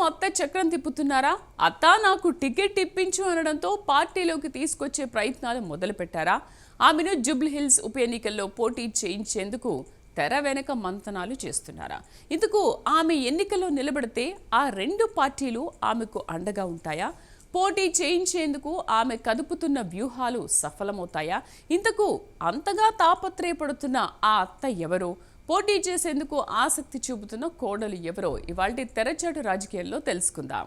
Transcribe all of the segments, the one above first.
అత్త చక్రం తిప్పుతున్నారా? అత్త నాకు టికెట్ ఇప్పించు అనడంతో పార్టీలోకి తీసుకొచ్చే ప్రయత్నాలు మొదలుపెట్టారా? ఆమెను జూబ్లీహిల్స్ ఉప ఎన్నికల్లో పోటీ చేయించేందుకు తెర వెనక మంతనాలు చేస్తున్నారా? ఇందుకు ఆమె ఎన్నికల్లో నిలబడితే ఆ రెండు పార్టీలు ఆమెకు అండగా ఉంటాయా? పోటీ చేయించేందుకు ఆమె కదుపుతున్న వ్యూహాలు సఫలమవుతాయా? ఇంతకు అంతగా తాపత్రయపడుతున్న ఆ అత్త ఎవరు? పోటీ చేసేందుకు ఆసక్తి చూపుతున్న కోడలు ఎవరో ఇవాల్టి తెరచాటు రాజకీయాల్లో తెలుసుకుందాం.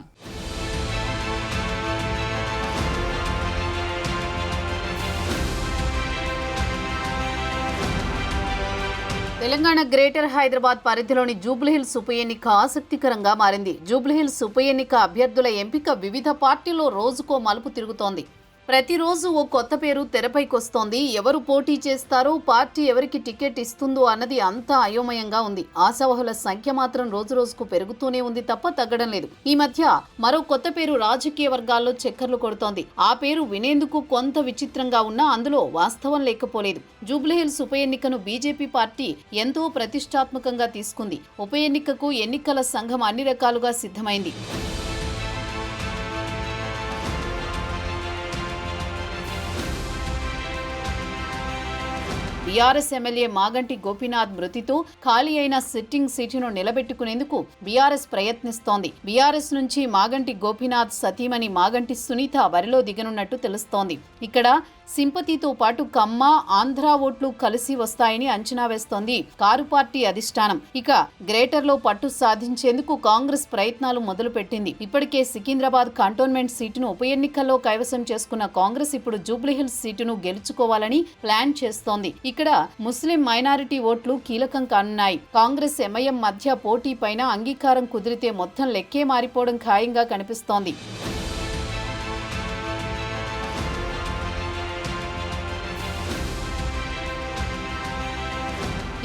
తెలంగాణ గ్రేటర్ హైదరాబాద్ పరిధిలోని జూబ్లీహిల్స్ ఉప ఎన్నిక ఆసక్తికరంగా మారింది. జూబ్లీహిల్స్ ఉప ఎన్నిక అభ్యర్థుల ఎంపిక వివిధ పార్టీల్లో రోజుకో మలుపు తిరుగుతోంది. ప్రతిరోజు ఓ కొత్త పేరు తెరపైకొస్తోంది. ఎవరు పోటీ చేస్తారో, పార్టీ ఎవరికి టికెట్ ఇస్తుందో అన్నది అంతా అయోమయంగా ఉంది. ఆశావహుల సంఖ్య మాత్రం రోజురోజుకు పెరుగుతూనే ఉంది తప్ప తగ్గడం లేదు. ఈ మధ్య మరో కొత్త పేరు రాజకీయ వర్గాల్లో చక్కర్లు కొడుతోంది. ఆ పేరు వినేందుకు కొంత విచిత్రంగా ఉన్నా అందులో వాస్తవం లేకపోలేదు. జూబ్లీహిల్స్ ఉప ఎన్నికను బీజేపీ పార్టీ ఎంతో ప్రతిష్టాత్మకంగా తీసుకుంది. ఉప ఎన్నికకు ఎన్నికల సంఘం అన్ని రకాలుగా సిద్ధమైంది. బీఆర్ఎస్ ఎమ్మెల్యే మాగంటి గోపీనాథ్ మృతితో ఖాళీ అయిన సిట్టింగ్ సీటును నిలబెట్టుకునేందుకు బీఆర్ఎస్ ప్రయత్నిస్తోంది. బీఆర్ఎస్ నుంచి మాగంటి గోపీనాథ్ సతీమణి మాగంటి సునీత బరిలో దిగనున్నట్టు తెలుస్తోంది. ఇక్కడ సింపతితో పాటు కమ్మ, ఆంధ్ర ఓట్లు కలిసి వస్తాయని అంచనా వేస్తోంది కారు పార్టీ అధిష్టానం. ఇక గ్రేటర్ లో పట్టు సాధించేందుకు కాంగ్రెస్ ప్రయత్నాలు మొదలుపెట్టింది. ఇప్పటికే సికింద్రాబాద్ కంటోన్మెంట్ సీటును ఉప ఎన్నికల్లో కైవసం చేసుకున్న కాంగ్రెస్ ఇప్పుడు జూబ్లీహిల్స్ సీటును గెలుచుకోవాలని ప్లాన్ చేస్తోంది. ఇక్కడ ముస్లిం మైనారిటీ ఓట్లు కీలకం కానున్నాయి. కాంగ్రెస్ ఎంఐఎం మధ్య పోటీ పైన అంగీకారం కుదిరితే మొత్తం లెక్కే మారిపోవడం ఖాయంగా కనిపిస్తోంది.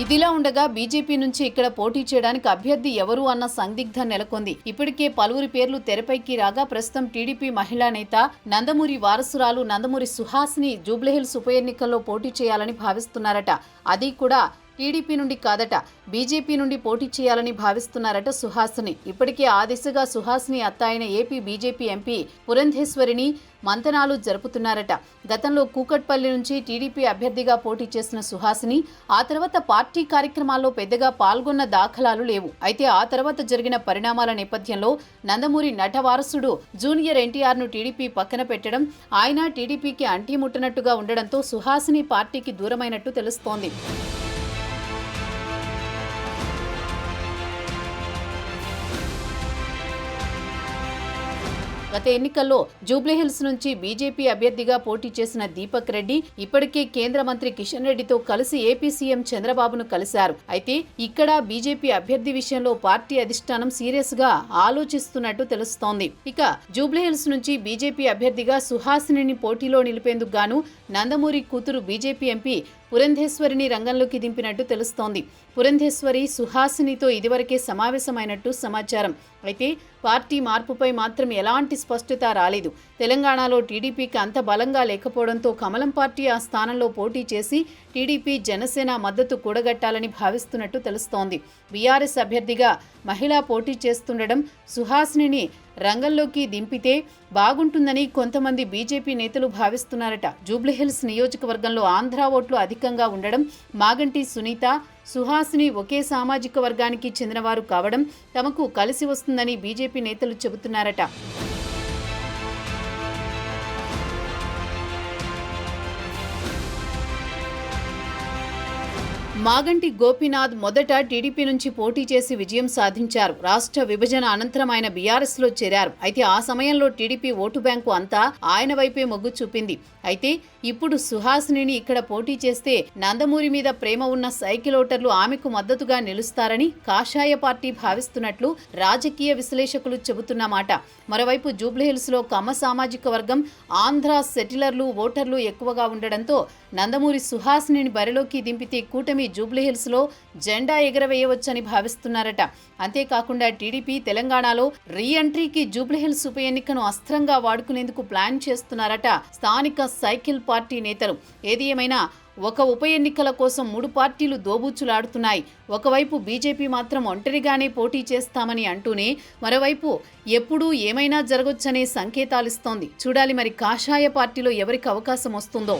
ఇదిలా ఉండగా బీజేపీ నుంచి ఇక్కడ పోటీ చేయడానికి అభ్యర్థి ఎవరు అన్న సందిగ్ధం నెలకొంది. ఇప్పటికే పలువురి పేర్లు తెరపైకి రాగా ప్రస్తుతం టీడీపీ మహిళా నేత నందమూరి వారసురాలు నందమూరి సుహాసిని జూబ్లీహిల్స్ ఉప ఎన్నికల్లో పోటీ చేయాలని భావిస్తున్నారట. అది కూడా టీడీపీ నుండి కాదట, బీజేపీ నుండి పోటీ చేయాలని భావిస్తున్నారట సుహాసిని. ఇప్పటికే ఆ దిశగా సుహాసిని అత్త అయిన ఏపీ బీజేపీ ఎంపీ పురంధేశ్వరిని మంతనాలు జరుపుతున్నారట. గతంలో కూకట్పల్లి నుంచి టీడీపీ అభ్యర్థిగా పోటీ చేసిన సుహాసిని ఆ తర్వాత పార్టీ కార్యక్రమాల్లో పెద్దగా పాల్గొన్న దాఖలాలు లేవు. అయితే ఆ తర్వాత జరిగిన పరిణామాల నేపథ్యంలో నందమూరి నటవారసుడు జూనియర్ ఎన్టీఆర్ను టీడీపీ పక్కన పెట్టడం, ఆయన టీడీపీకి అంటిముట్టనట్టుగా ఉండడంతో సుహాసిని పార్టీకి దూరమైనట్టు తెలుస్తోంది. గత ఎన్నికల్లో జూబ్లీహిల్స్ నుంచి బీజేపీ అభ్యర్థిగా పోటీ చేసిన దీపక్ రెడ్డి ఇప్పటికే కేంద్ర మంత్రి కిషన్ రెడ్డితో కలిసి ఏపీ సీఎం చంద్రబాబును కలిశారు. అయితే ఇక్కడ బీజేపీ అభ్యర్థి విషయంలో పార్టీ అధిష్టానం సీరియస్ గా ఆలోచిస్తున్నట్టు తెలుస్తోంది. ఇక జూబ్లీహిల్స్ నుంచి బీజేపీ అభ్యర్థిగా సుహాసిని పోటీలో నిలిపేందుకు గాను నందమూరి కూతురు బీజేపీ ఎంపీ పురంధేశ్వరిని రంగంలోకి దింపినట్టు తెలుస్తోంది. పురంధేశ్వరి సుహాసినితో ఇదివరకే సమావేశమైనట్టు సమాచారం. అయితే పార్టీ మార్పుపై మాత్రం ఎలాంటి స్పష్టత రాలేదు. తెలంగాణలో టీడీపీకి అంత బలంగా లేకపోవడంతో కమలం పార్టీ ఆ స్థానంలో పోటీ చేసి టీడీపీ జనసేన మద్దతు కూడగట్టాలని భావిస్తున్నట్టు తెలుస్తోంది. బీఆర్ఎస్ అభ్యర్థిగా మహిళా పోటీ చేస్తుండడం సుహాసిని రంగంలోకి దింపితే బాగుంటుందని కొంతమంది బీజేపీ నేతలు భావిస్తున్నారట. జూబ్లీహిల్స్ నియోజకవర్గంలో ఆంధ్ర ఓట్లు అధికంగా ఉండడం, మాగంటి సునీత, సుహాసిని ఒకే సామాజిక వర్గానికి చెందినవారు కావడం తమకు కలిసి వస్తుందని బీజేపీ నేతలు చెబుతున్నారట. మాగంటి గోపీనాథ్ మొదట టీడీపీ నుంచి పోటీ చేసి విజయం సాధించారు. రాష్ట్ర విభజన అనంతరం ఆయన బీఆర్ఎస్ లో చేరారు. అయితే ఆ సమయంలో టీడీపీ ఓటు బ్యాంకు అంతా ఆయన వైపే మొగ్గు చూపింది. అయితే ఇప్పుడు సుహాసిని ఇక్కడ పోటీ చేస్తే నందమూరి మీద ప్రేమ ఉన్న సైకిల్ ఓటర్లు ఆమెకు మద్దతుగా నిలుస్తారని కాషాయ పార్టీ భావిస్తున్నట్లు రాజకీయ విశ్లేషకులు చెబుతున్నమాట. మరోవైపు జూబ్లీహిల్స్ లో కమ్మ సామాజిక వర్గం, ఆంధ్ర సెటిలర్లు, ఓటర్లు ఎక్కువగా ఉండడంతో నందమూరి సుహాసిని బరిలోకి దింపితే కూటమి జూబ్లీహిల్స్లో జెండా ఎగరవేయవచ్చని భావిస్తున్నారట. అంతేకాకుండా టీడీపీ తెలంగాణలో రీఎంట్రీకి జూబ్లీహిల్స్ ఉప ఎన్నికను అస్త్రంగా వాడుకునేందుకు ప్లాన్ చేస్తున్నారట స్థానిక సైకిల్ పార్టీ నేతలు. ఏది ఏమైనా ఒక ఉప ఎన్నికల కోసం 3 పార్టీలు దోబూచులాడుతున్నాయి. ఒకవైపు బీజేపీ మాత్రం ఒంటరిగానే పోటీ చేస్తామని అంటూనే మరోవైపు ఎప్పుడూ ఏమైనా జరగొచ్చనే సంకేతాలిస్తోంది. చూడాలి మరి కాషాయ పార్టీలో ఎవరికి అవకాశం వస్తుందో.